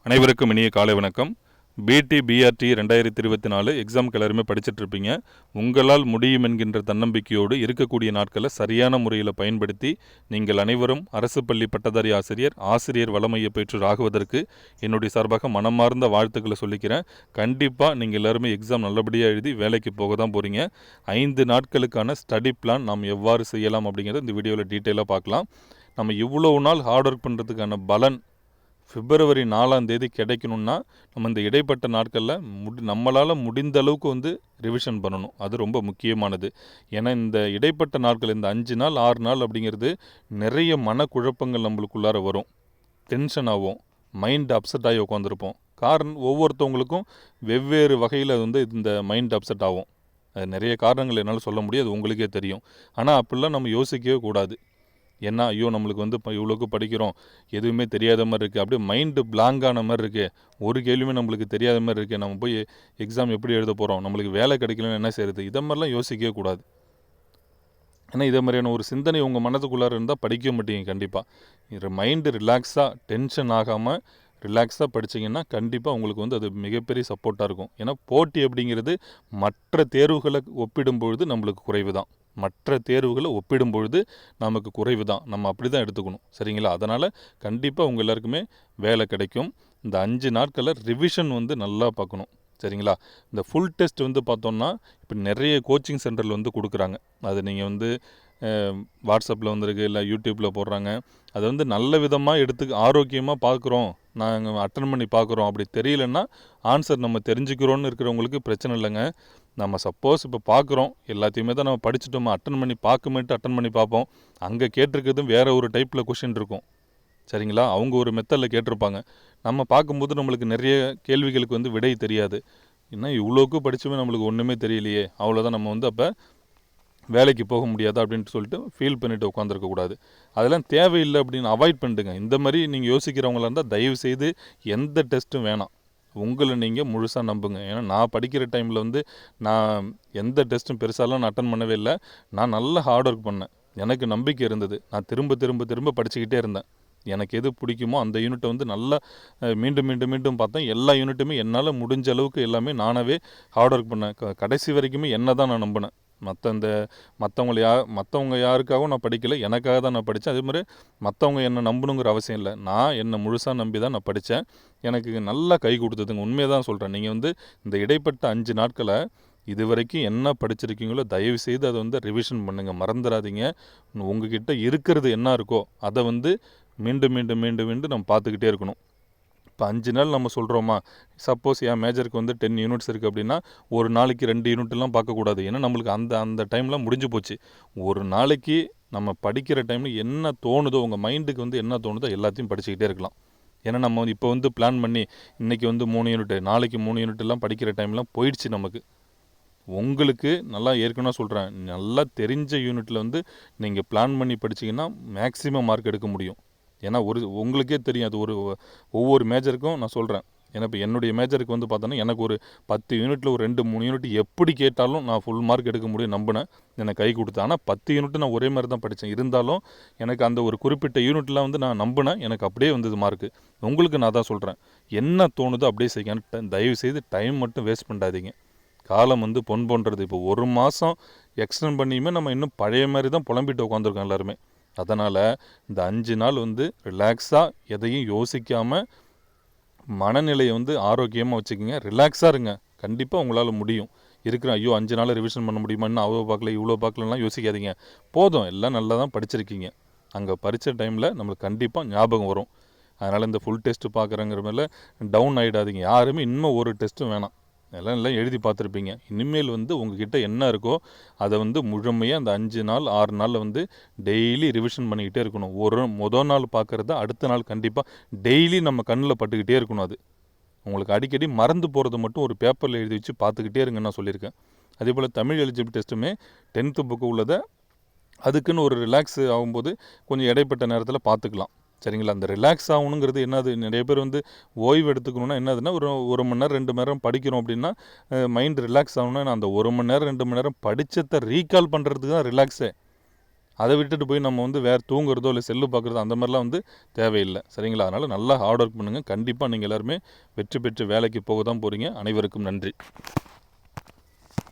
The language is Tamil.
அனைவருக்கும் இனிய காலை வணக்கம். பிடி பிஆர்டி 2024 எக்ஸாம்க்கு எல்லாருமே படிச்சுட்டு இருப்பீங்க. உங்களால் முடியும் என்கின்ற தன்னம்பிக்கையோடு இருக்கக்கூடிய நாட்களை சரியான முறையில் பயன்படுத்தி நீங்கள் அனைவரும் அரசு பள்ளி பட்டதாரி ஆசிரியர் வளமையை பெற்று ஆகுவதற்கு என்னுடைய சார்பாக மனமார்ந்த வாழ்த்துக்களை சொல்லிக்கிறேன். கண்டிப்பாக நீங்கள் எல்லாருமே எக்ஸாம் நல்லபடியாக எழுதி வேலைக்கு போக தான் போகிறீங்க. 5 நாட்களுக்கான ஸ்டடி பிளான் நாம் எவ்வாறு செய்யலாம் அப்படிங்கிறத இந்த வீடியோவில் டீட்டெயிலாக பார்க்கலாம். நம்ம இவ்வளோ நாள் ஹார்ட் ஒர்க் பண்ணுறதுக்கான பலன் பிப்ரவரி 4ஆம் தேதி கிடைக்கணும்னா நம்ம இந்த இடைப்பட்ட நாட்களில் நம்மளால் முடிந்த அளவுக்கு ரிவிஷன் பண்ணணும். அது ரொம்ப முக்கியமானது. ஏன்னா இந்த இடைப்பட்ட நாட்கள், இந்த 5 நாள் 6 நாள் அப்படிங்கிறது நிறைய மனக்குழப்பங்கள் நம்மளுக்குள்ளார வரும். டென்ஷன் ஆகும், மைண்ட் அப்செட் ஆகி உட்காந்துருப்போம். காரணம் வெவ்வேறுத்தவங்களுக்கும் வெவ்வேறு வகையில் இந்த மைண்ட் அப்செட் ஆகும். அது நிறைய காரணங்கள் என்னால் சொல்ல முடியாது, உங்களுக்கே தெரியும். ஆனால் அப்படிலாம் நம்ம யோசிக்கவே கூடாது. ஏன்னா ஐயோ நம்மளுக்கு இப்போ இவ்வளோக்கு படிக்கிறோம், எதுவுமே தெரியாத மாதிரி இருக்குது, அப்படியே மைண்டு பிளாங்கான மாதிரி இருக்குது, ஒரு கேள்வியுமே நம்மளுக்கு தெரியாத மாதிரி இருக்குது, நம்ம போய் எக்ஸாம் எப்படி எழுத போகிறோம், நம்மளுக்கு வேலை கிடைக்கலன்னு என்ன செய்கிறது, இதை மாதிரிலாம் யோசிக்கவே கூடாது. ஏன்னா இதே மாதிரியான ஒரு சிந்தனை உங்கள் மனதுக்குள்ளார இருந்தால் படிக்க மாட்டீங்க. கண்டிப்பாக மைண்டு ரிலாக்ஸாக, டென்ஷன் ஆகாமல் ரிலாக்ஸாக படிச்சிங்கன்னா கண்டிப்பாக உங்களுக்கு அது மிகப்பெரிய சப்போர்ட்டாக இருக்கும். ஏன்னா போட்டி அப்படிங்கிறது மற்ற தேர்வுகளை ஒப்பிடும்பொழுது நம்மளுக்கு குறைவு தான். மற்ற தேர்வுகளை ஒப்பிடும் பொழுது நமக்கு குறைவு தான். நம்ம அப்படி தான் எடுத்துக்கணும், சரிங்களா? அதனால் கண்டிப்பாக உங்கள் எல்லாருக்குமே வேலை கிடைக்கும். இந்த 5 நாட்களில் ரிவிஷன் நல்லா பார்க்கணும், சரிங்களா? இந்த ஃபுல் டெஸ்ட் பார்த்தோம்னா இப்போ நிறைய கோச்சிங் சென்டரில் கொடுக்குறாங்க. அது நீங்கள் வாட்ஸ்அப்பில் வந்திருக்கு, இல்லை யூடியூப்பில் போடுறாங்க. அதை நல்ல விதமாக ஆரோக்கியமாக பார்க்குறோம், நாங்கள் அட்டன் பண்ணி பார்க்குறோம், அப்படி தெரியலன்னா ஆன்சர் நம்ம தெரிஞ்சுக்கிறோன்னு இருக்கிறவங்களுக்கு பிரச்சனை இல்லைங்க. நம்ம சப்போஸ் இப்போ பார்க்குறோம், எல்லாத்தையுமே தான் நம்ம படிச்சுட்டோமா, அட்டன் பண்ணி பார்ப்போம். அங்கே கேட்டிருக்கிறதும் வேறு ஒரு டைப்பில் கொஷின் இருக்கும், சரிங்களா? அவங்க ஒரு மெத்தடில் கேட்டிருப்பாங்க. நம்ம பார்க்கும்போது நம்மளுக்கு நிறைய கேள்விகளுக்கு விடை தெரியாது. இன்னும் இவ்வளோக்கு படிச்சுமே நம்மளுக்கு ஒன்றுமே தெரியலையே, அவ்வளோதான், நம்ம அப்போ வேலைக்கு போக முடியாதா அப்படின்ட்டு சொல்லிட்டு ஃபீல் பண்ணிவிட்டு உட்காந்துருக்கக்கூடாது. அதெல்லாம் தேவையில்லை அப்படின்னு அவாய்ட் பண்ணிட்டுங்க. இந்த மாதிரி நீங்கள் யோசிக்கிறவங்களா இருந்தால் தயவுசெய்து எந்த டெஸ்ட்டும் வேணாம். உங்களை நீங்கள் முழுசாக நம்புங்க. ஏன்னா நான் படிக்கிற டைமில் நான் எந்த டெஸ்ட்டும் பெருசாலாம் நான் அட்டன் பண்ணவே இல்லை. நான் நல்லா ஹார்ட் ஒர்க் பண்ணேன், எனக்கு நம்பிக்கை இருந்தது. நான் திரும்ப படிச்சுக்கிட்டே இருந்தேன். எனக்கு எது பிடிக்குமோ அந்த யூனிட்டை நல்லா மீண்டும் பார்த்தேன். எல்லா யூனிட்டுமே என்னால் முடிஞ்ச அளவுக்கு எல்லாமே நானாகவே ஹார்ட் ஒர்க் பண்ணேன். கடைசி வரைக்குமே என்ன தான் நான் நம்பினேன். மற்றவங்க யாருக்காகவும் நான் படிக்கலை, எனக்காக தான் நான் படித்தேன். அதே மாதிரி மற்றவங்க என்னை நம்பணுங்கிற அவசியம் இல்லை. நான் என்னை முழுசாக நம்பி தான் நான் படித்தேன். எனக்கு நல்லா கை கொடுத்ததுங்க, உண்மையை தான் சொல்கிறேன். நீங்கள் இந்த இடைப்பட்ட 5 நாட்களை இது வரைக்கும் என்ன படிச்சிருக்கீங்களோ தயவுசெய்து அதை ரிவிஷன் பண்ணுங்கள், மறந்துடாதீங்க. உங்ககிட்ட இருக்கிறது என்ன இருக்கோ அதை மீண்டும் நம்ம பார்த்துக்கிட்டே இருக்கணும். இப்போ 5 நாள் நம்ம சொல்கிறோமா, சப்போஸ் என் மேஜருக்கு 10 யூனிட்ஸ் இருக்குது அப்படின்னா ஒரு நாளைக்கு 2 யூனிட்லாம் பார்க்கக்கூடாது. ஏன்னா நம்மளுக்கு அந்த டைம்லாம் முடிஞ்சு போச்சு. ஒரு நாளைக்கு நம்ம படிக்கிற டைமில் என்ன தோணுதோ, உங்கள் மைண்டுக்கு என்ன தோணுதோ எல்லாத்தையும் படிச்சுக்கிட்டே இருக்கலாம். ஏன்னா நம்ம இப்போ பிளான் பண்ணி இன்றைக்கி 3 யூனிட்டு, நாளைக்கு 3 யூனிட்லாம் படிக்கிற டைம்லாம் போயிடுச்சு நமக்கு. உங்களுக்கு நல்லா ஏற்கனவே சொல்கிறேன், நல்லா தெரிஞ்ச யூனிட்டில் நீங்கள் பிளான் பண்ணி படிச்சிங்கன்னா மேக்ஸிமம் மார்க் எடுக்க முடியும். ஏன்னா உங்களுக்கே தெரியும், அது ஒவ்வொரு மேஜருக்கும் நான் சொல்கிறேன். ஏன்னா இப்போ என்னுடைய மேஜருக்கு பார்த்தோன்னா எனக்கு ஒரு 10 யூனிட்டில் ஒரு 2-3 யூனிட் எப்படி கேட்டாலும் நான் ஃபுல் மார்க் எடுக்க முடியும் நம்பினேன். எனக்கு கை கொடுத்தேன். ஆனால் 10 யூனிட்டு நான் ஒரே மாதிரி தான் படித்தேன். இருந்தாலும் எனக்கு அந்த ஒரு குறிப்பிட்ட யூனிட்லாம் நான் நம்பினேன், எனக்கு அப்படியே வந்தது மார்க்கு. உங்களுக்கு நான் தான் சொல்கிறேன், என்ன தோணுதோ அப்படியே செய்ய. தயவுசெய்து டைம் மட்டும் வேஸ்ட் பண்ணாதீங்க. காலம் பொன் போன்றது. இப்போ 1 மாதம் எக்ஸ்டெண்ட் பண்ணியுமே நம்ம இன்னும் பழைய மாதிரி தான் புலம்பிட்டு உட்காந்துருக்கோம் எல்லாருமே. அதனால் இந்த 5 நாள் ரிலாக்ஸாக எதையும் யோசிக்காமல் மனநிலையை ஆரோக்கியமாக வச்சுக்கோங்க. ரிலாக்ஸாக இருங்க. கண்டிப்பாக உங்களால் முடியும். ஐயோ 5 நாள் ரிவிஷன் பண்ண முடியுமா, இன்னும் அவ்வளோ பார்க்கல இவ்வளோ பார்க்கலலாம் யோசிக்காதீங்க. போதும், எல்லாம் நல்லா தான் படிச்சிருக்கீங்க. அங்கே படித்த டைமில் நம்மளுக்கு கண்டிப்பாக ஞாபகம் வரும். அதனால் இந்த ஃபுல் டெஸ்ட்டு பார்க்குறங்கிற மாதிரில டவுன் ஆகிடாதீங்க. யாருமே இன்னும் ஒரு டெஸ்ட்டும் வேணாம், எல்லாம் எழுதி பார்த்துருப்பீங்க. இனிமேல் உங்ககிட்ட என்ன இருக்கோ அதை முழுமையாக அந்த 5 நாள் 6 நாளில் டெய்லி ரிவிஷன் பண்ணிக்கிட்டே இருக்கணும். முதல் நாள் பார்க்குறத அடுத்த நாள் கண்டிப்பாக டெய்லி நம்ம கண்ணில் பட்டுக்கிட்டே இருக்கணும். அது உங்களுக்கு அடிக்கடி மறந்து போகிறது மட்டும் ஒரு பேப்பரில் எழுதி வச்சு பார்த்துக்கிட்டே இருங்கன்னு நான் சொல்லியிருக்கேன். அதே போல் தமிழ் எலிஜிபிள் டெஸ்ட்டுமே 10th புக்கு உள்ளதை அதுக்குன்னு ஒரு ரிலாக்ஸ் ஆகும்போது கொஞ்சம் இடைப்பட்ட நேரத்தில் பார்த்துக்கலாம், சரிங்களா? அந்த ரிலாக்ஸ் ஆகணுங்கிறது என்னது, நிறைய பேர் ஓய்வு எடுத்துக்கணுன்னா என்னதுன்னா ஒரு மணி நேரம் 2 மணி நேரம் படிக்கிறோம் அப்படின்னா மைண்ட் ரிலாக்ஸ் ஆகணும்னா அந்த 1 மணி நேரம் 2 மணி நேரம் படித்ததை ரீகால் பண்ணுறதுக்கு தான் ரிலாக்ஸே. அதை விட்டுட்டு போய் நம்ம வந்து வேறு தூங்குறதோ இல்லை செல்லு பார்க்குறதோ அந்த மாதிரிலாம் வந்து தேவையில்லை. சரிங்களா? அதனால் நல்லா ஹார்ட் ஒர்க் பண்ணுங்கள். கண்டிப்பாக நீங்கள் எல்லாருமே வெற்றி பெற்று வேலைக்கு போக தான் போகிறீங்க. அனைவருக்கும் நன்றி.